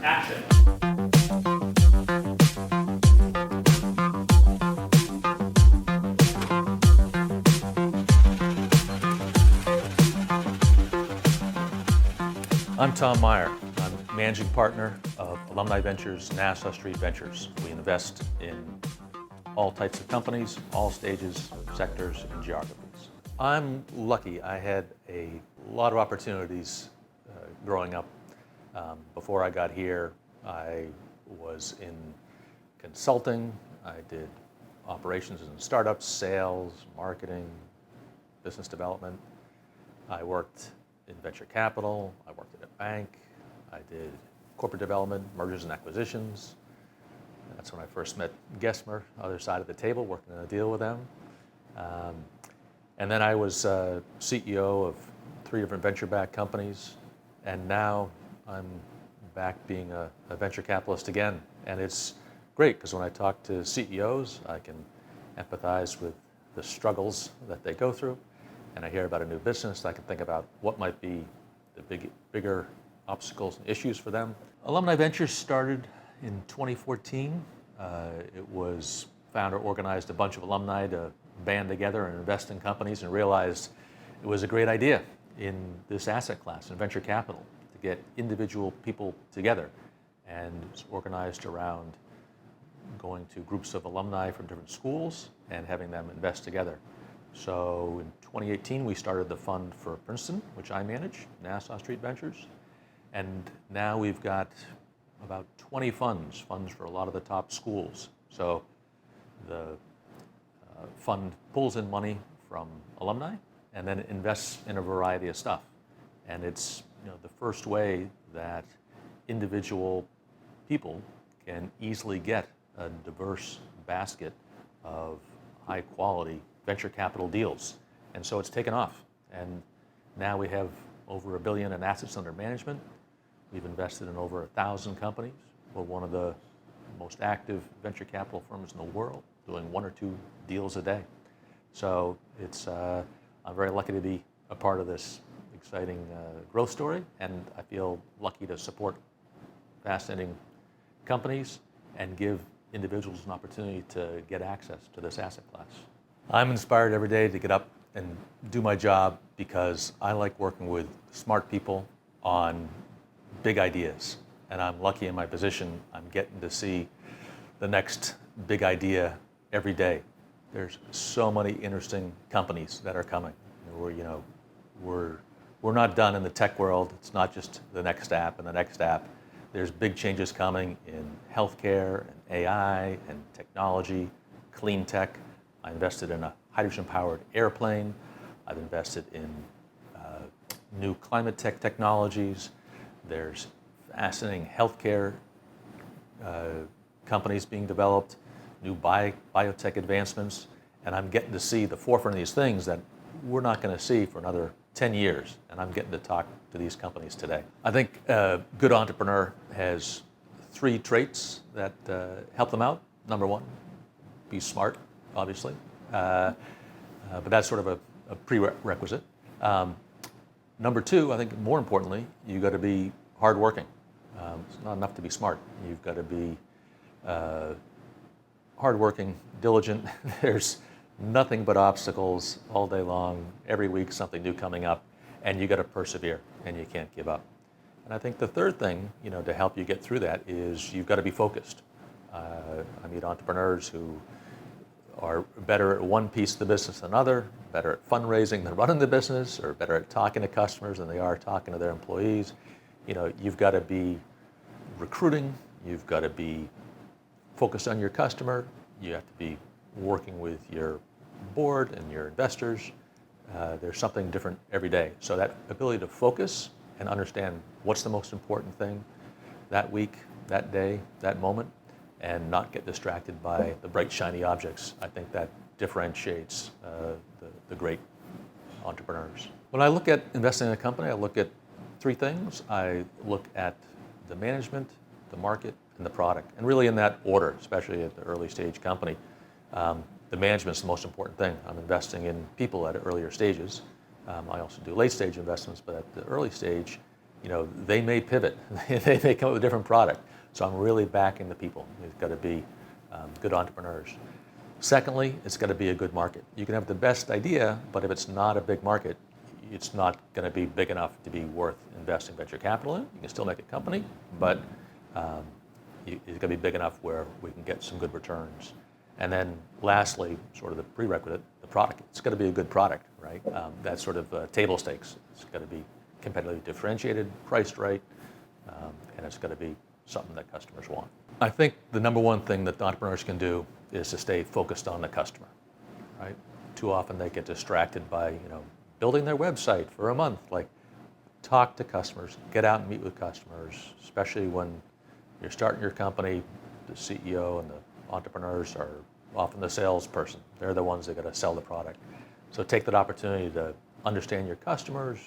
Action. I'm Tom Meyer. I'm managing partner of Alumni Ventures, Nassau Street Ventures. We invest in all types of companies, all stages, sectors, and geographies. I'm lucky. I had a lot of opportunities growing up. Before I got here, I was in consulting. I did operations in startups, sales, marketing, business development. I worked in venture capital. I worked at a bank. I did corporate development, mergers and acquisitions. That's when I first met Gesmer, other side of the table, working on a deal with them. And then I was CEO of 3 different venture-backed companies. And now I'm back being a venture capitalist again. And it's great because when I talk to CEOs, I can empathize with the struggles that they go through. And I hear about a new business, I can think about what might be the bigger obstacles and issues for them. Alumni Ventures started in 2014. It was founder organized a bunch of alumni to band together and invest in companies and realized it was a great idea in this asset class, in venture capital, to get individual people together. And it's organized around going to groups of alumni from different schools and having them invest together. So in 2018, we started the fund for Princeton, which I manage, Nassau Street Ventures. And now we've got about 20 funds for a lot of the top schools. So the fund pulls in money from alumni and then invests in a variety of stuff. And it's the first way that individual people can easily get a diverse basket of high quality venture capital deals. And so it's taken off. And now we have over $1 billion in assets under management. We've invested in over 1,000 companies. We're one of the most active venture capital firms in the world, doing 1 or 2 deals a day. So it's, I'm very lucky to be a part of this exciting growth story, and I feel lucky to support fascinating companies and give individuals an opportunity to get access to this asset class. I'm inspired every day to get up and do my job because I like working with smart people on big ideas. And I'm lucky in my position, I'm getting to see the next big idea every day. There's so many interesting companies that are coming. We're not done in the tech world. It's not just the next app and the next app. There's big changes coming in healthcare and AI and technology, clean tech. I invested in a hydrogen-powered airplane. I've invested in new climate tech technologies. There's fascinating healthcare companies being developed, new biotech advancements, and I'm getting to see the forefront of these things that we're not going to see for another 10 years, and I'm getting to talk to these companies today. I think a good entrepreneur has 3 traits that help them out. Number 1, be smart, obviously, but that's sort of a prerequisite. Number 2, I think more importantly, you've got to be hardworking. It's not enough to be smart. You've got to be hardworking, diligent. There's nothing but obstacles all day long, every week something new coming up, and you got to persevere and you can't give up. And I think the third thing, to help you get through that is you've got to be focused. I meet entrepreneurs who are better at one piece of the business than another, better at fundraising than running the business, or better at talking to customers than they are talking to their employees. You've got to be recruiting, you've got to be focused on your customer, you have to be working with your board and your investors. There's something different every day. So that ability to focus and understand what's the most important thing that week, that day, that moment, and not get distracted by the bright, shiny objects. I think that differentiates the great entrepreneurs. When I look at investing in a company, I look at 3 things. I look at the management, the market, and the product, and really in that order, especially at the early stage company. The management's the most important thing. I'm investing in people at earlier stages. I also do late stage investments, but at the early stage, they may pivot. They may come up with a different product. So I'm really backing the people. It's got to be good entrepreneurs. Secondly, it's got to be a good market. You can have the best idea, but if it's not a big market, it's not going to be big enough to be worth investing venture capital in. You can still make a company, but it's going to be big enough where we can get some good returns. And then lastly, sort of the prerequisite, the product. It's got to be a good product, right? That's sort of table stakes. It's got to be competitively differentiated, priced right, and it's got to be something that customers want. I think the number one thing that the entrepreneurs can do is to stay focused on the customer, right? Too often they get distracted by, building their website for a month. Like, talk to customers, get out and meet with customers, especially when you're starting your company. The CEO and the entrepreneurs are often the salesperson. They're the ones that got to sell the product. So take that opportunity to understand your customers.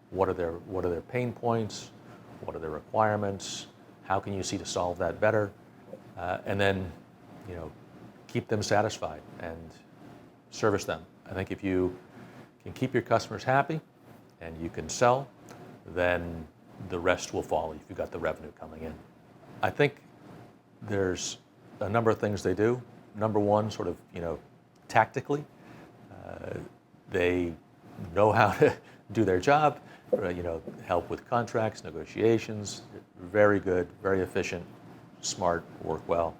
What are their pain points? What are their requirements? How can you see to solve that better? And then, keep them satisfied and service them. I think if you can keep your customers happy and you can sell, then the rest will follow if you've got the revenue coming in. I think there's a number of things they do. Number one, sort of, tactically, they know how to do their job, help with contracts, negotiations, very good, very efficient, smart, work well.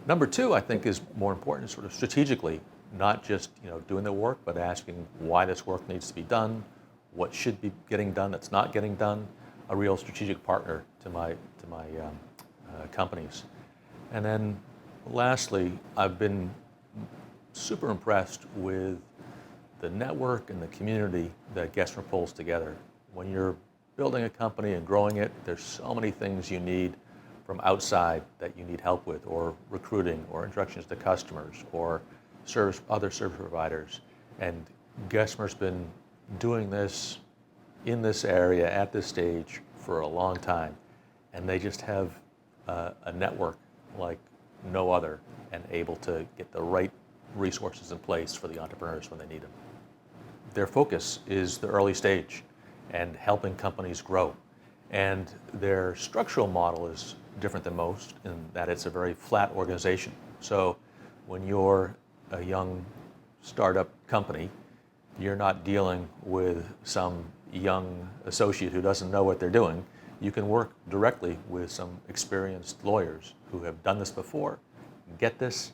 Number two, I think, is more important, sort of strategically, not just doing the work, but asking why this work needs to be done, what should be getting done that's not getting done. A real strategic partner to my companies. And then lastly, I've been super impressed with the network and the community that Gesmer pulls together. When you're building a company and growing it, there's so many things you need from outside that you need help with, or recruiting, or introductions to customers, or other service providers. And Gesmer's been doing this in this area at this stage for a long time, and they just have a network like no other, and able to get the right resources in place for the entrepreneurs when they need them. Their focus is the early stage and helping companies grow. And their structural model is different than most in that it's a very flat organization. So when you're a young startup company, you're not dealing with some young associate who doesn't know what they're doing. You can work directly with some experienced lawyers who have done this before, get this,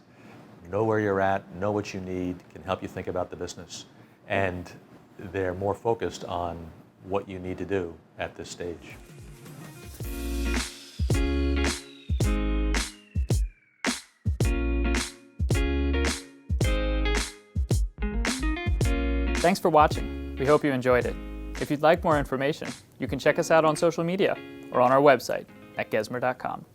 know where you're at, know what you need, can help you think about the business. And they're more focused on what you need to do at this stage. Thanks for watching. We hope you enjoyed it. If you'd like more information, you can check us out on social media or on our website at gesmer.com.